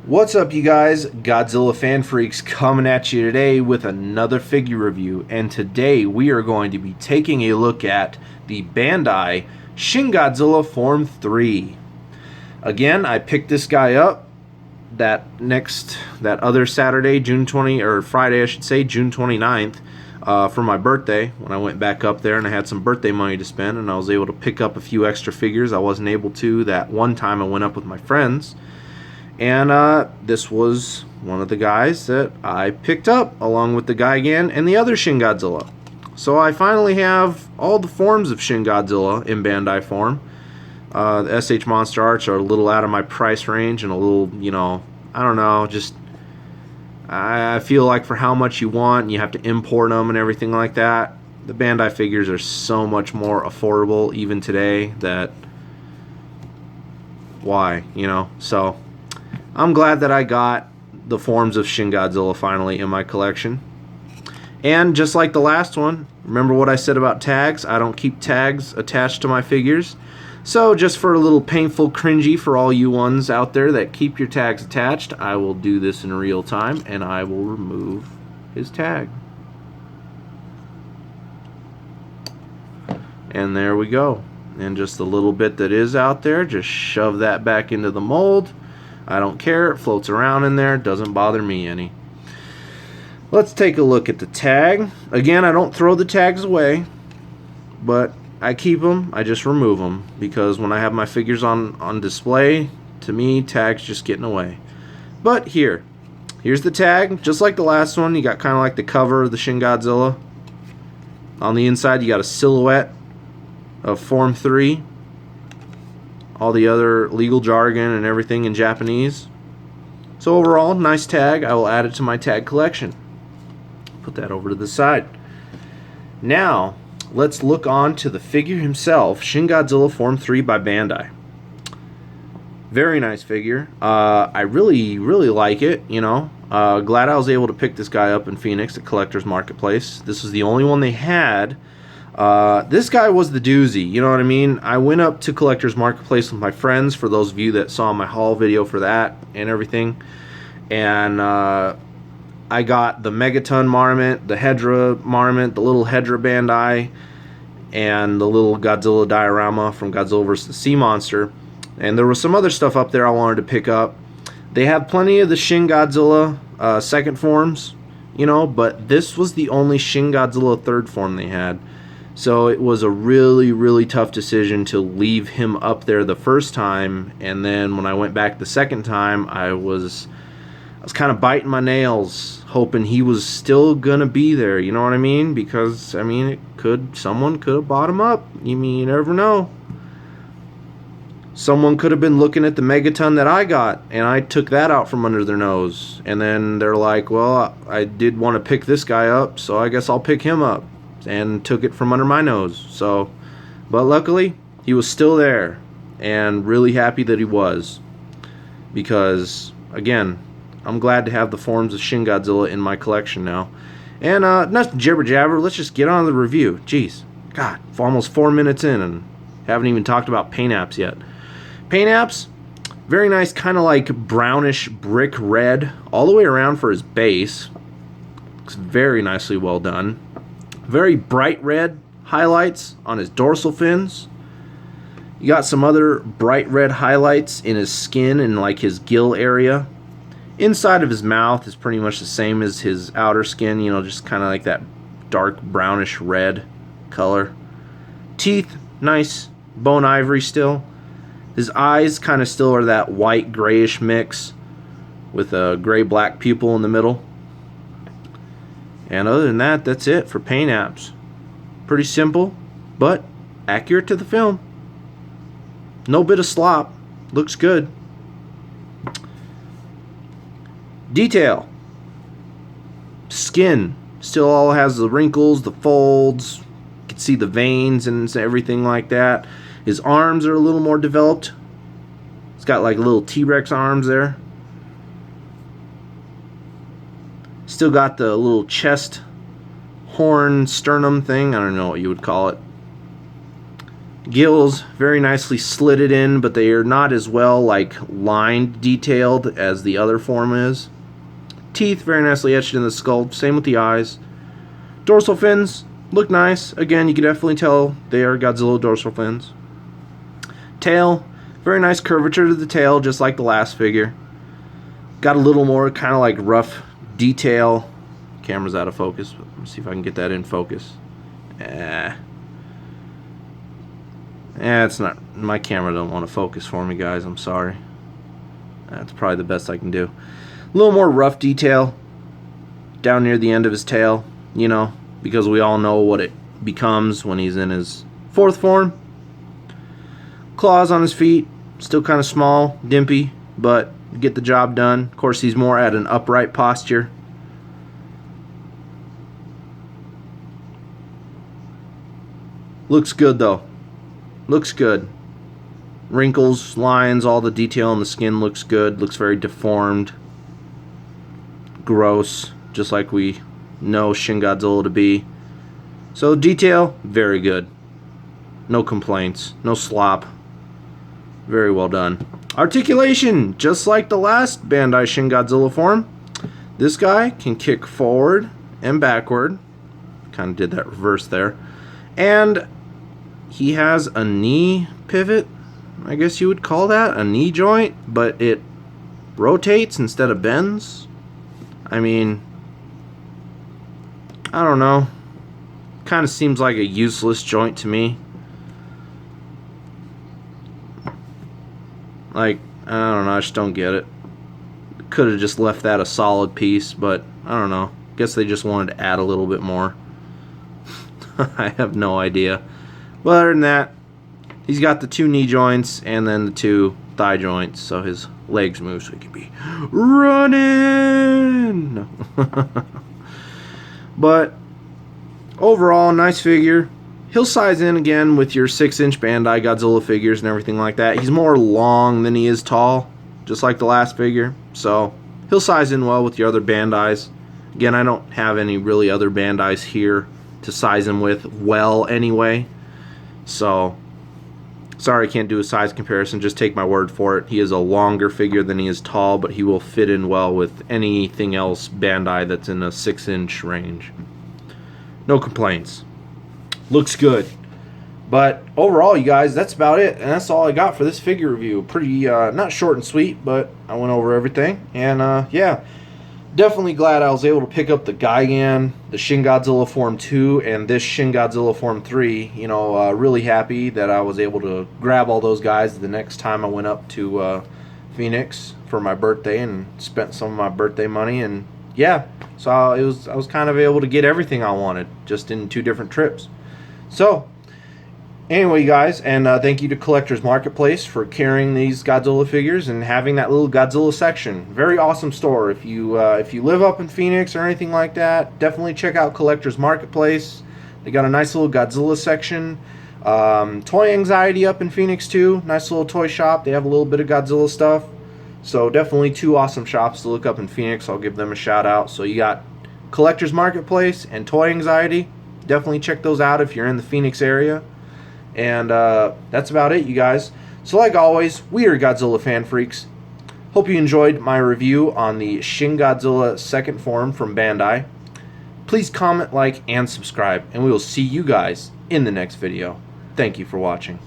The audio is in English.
What's up, you guys? Godzilla fan freaks coming at you today with another figure review, and today we are going to be taking a look at the Bandai Shin Godzilla Form 3. Again, I picked this guy up that other Saturday, Friday I should say, June 29th, for my birthday, when I went back up there and I had some birthday money to spend, and I was able to pick up a few extra figures I wasn't able to that one time I went up with my friends. And this was one of the guys that I picked up, along with the Gigan and the other Shin Godzilla. So I finally have all the forms of Shin Godzilla in Bandai form. The SH Monster Arts are a little out of my price range and a little, I don't know, just I feel like for how much you want, and you have to import them and everything like that, the Bandai figures are so much more affordable even today that why, so I'm glad that I got the forms of Shin Godzilla finally in my collection. And just like the last one, remember what I said about tags? I don't keep tags attached to my figures. So just for a little painful cringy for all you ones out there that keep your tags attached, I will do this in real time and I will remove his tag. And there we go. And just the little bit that is out there, just shove that back into the mold. I don't care, it floats around in there, doesn't bother me any. Let's take a look at the tag. Again, I don't throw the tags away, but I keep them, I just remove them, because when I have my figures on display, to me, tags just get in the way. But here's the tag, just like the last one. You got kind of like the cover of the Shin Godzilla. On the inside, you got a silhouette of Form 3. All the other legal jargon and everything in Japanese. So overall, nice tag. I will add it to my tag collection. Put that over to the side. Now, let's look on to the figure himself, Shin Godzilla Form 3 by Bandai. Very nice figure. I really like it, glad I was able to pick this guy up in Phoenix at Collector's Marketplace. This was the only one they had. This guy was the doozy, you know what I mean? I went up to Collector's Marketplace with my friends, for those of you that saw my haul video for that and everything. And I got the Megaton Marmot, the Hedra Marmot, the little Hedra Bandai, and the little Godzilla diorama from Godzilla vs. the Sea Monster. And there was some other stuff up there I wanted to pick up. They have plenty of the Shin Godzilla second forms, but this was the only Shin Godzilla third form they had. So it was a really tough decision to leave him up there the first time, and then when I went back the second time, I was kind of biting my nails, hoping he was still gonna be there. You know what I mean? Because someone could have bought him up. You never know. Someone could have been looking at the Megaton that I got, and I took that out from under their nose, and then they're like, well, I did want to pick this guy up, so I guess I'll pick him up. And took it from under my nose. So, but luckily he was still there, and really happy that he was, because again, I'm glad to have the forms of Shin Godzilla in my collection now. And not jibber jabber, let's just get on to the review. Jeez, God, for almost 4 minutes in and haven't even talked about paint apps yet. Paint apps, very nice, kind of like brownish brick red all the way around for his base. Looks very nicely well done. Very bright red highlights on his dorsal fins. You got some other bright red highlights in his skin and like his gill area. Inside of his mouth is pretty much the same as his outer skin, just kind of like that dark brownish red color. Teeth, nice bone ivory still. His eyes kind of still are that white grayish mix with a gray black pupil in the middle. And other than that, that's it for paint apps. Pretty simple, but accurate to the film. No bit of slop. Looks good. Detail. Skin. Still all has the wrinkles, the folds. You can see the veins and everything like that. His arms are a little more developed. It's got like little T-Rex arms there. Still got the little chest, horn, sternum thing. I don't know what you would call it. Gills very nicely slitted in, but they are not as well like lined detailed as the other form is. Teeth very nicely etched in the skull, same with the eyes. Dorsal fins look nice. Again, you can definitely tell they are Godzilla dorsal fins. Tail, very nice curvature to the tail, just like the last figure. Got a little more kind of like rough detail. Camera's out of focus, but let me see if I can get that in focus. It's not, my camera don't want to focus for me, guys. I'm sorry. That's probably the best I can do. A little more rough detail down near the end of his tail, you know, because we all know what it becomes when he's in his fourth form. Claws on his feet, still kind of small, dimpy, but get the job done. Of course, he's more at an upright posture. Looks good though. Looks good. Wrinkles, lines, all the detail on the skin looks good. Looks very deformed. Gross, just like we know Shin Godzilla to be. So detail, very good. No complaints. No slop. Very well done. Articulation, just like the last Bandai Shin Godzilla form. This guy can kick forward and backward. Kind of did that reverse there. And he has a knee pivot, I guess you would call that, a knee joint, but it rotates instead of bends. I mean, I don't know. Kind of seems like a useless joint to me. Like, I don't know, I just don't get it. Could have just left that a solid piece, but I don't know. Guess they just wanted to add a little bit more. I have no idea. But other than that, he's got the 2 knee joints and then the 2 thigh joints, so his legs move so he can be running. But overall, nice figure. He'll size in again with your 6-inch Bandai Godzilla figures and everything like that. He's more long than he is tall, just like the last figure. So he'll size in well with your other Bandais. Again, I don't have any really other Bandais here to size him with well anyway. So, sorry I can't do a size comparison. Just take my word for it. He is a longer figure than he is tall, but he will fit in well with anything else Bandai that's in a 6-inch range. No complaints. Looks good. But overall, you guys, that's about it. And that's all I got for this figure review. Pretty, not short and sweet, but I went over everything. And, yeah. Definitely glad I was able to pick up the Gigan, the Shin Godzilla Form 2, and this Shin Godzilla Form 3. You know, really happy that I was able to grab all those guys the next time I went up to Phoenix for my birthday and spent some of my birthday money. And yeah, so I was kind of able to get everything I wanted just in 2 different trips. So anyway, guys, and thank you to Collector's Marketplace for carrying these Godzilla figures and having that little Godzilla section. Very awesome store. If you live up in Phoenix or anything like that, definitely check out Collector's Marketplace. They got a nice little Godzilla section. Toy Anxiety up in Phoenix too. Nice little toy shop. They have a little bit of Godzilla stuff. So definitely 2 awesome shops to look up in Phoenix. I'll give them a shout out. So you got Collector's Marketplace and Toy Anxiety. Definitely check those out if you're in the Phoenix area. And that's about it, you guys. So like always, we are Godzilla fan freaks. Hope you enjoyed my review on the Shin Godzilla 2nd form from Bandai. Please comment, like, and subscribe, and we will see you guys in the next video. Thank you for watching.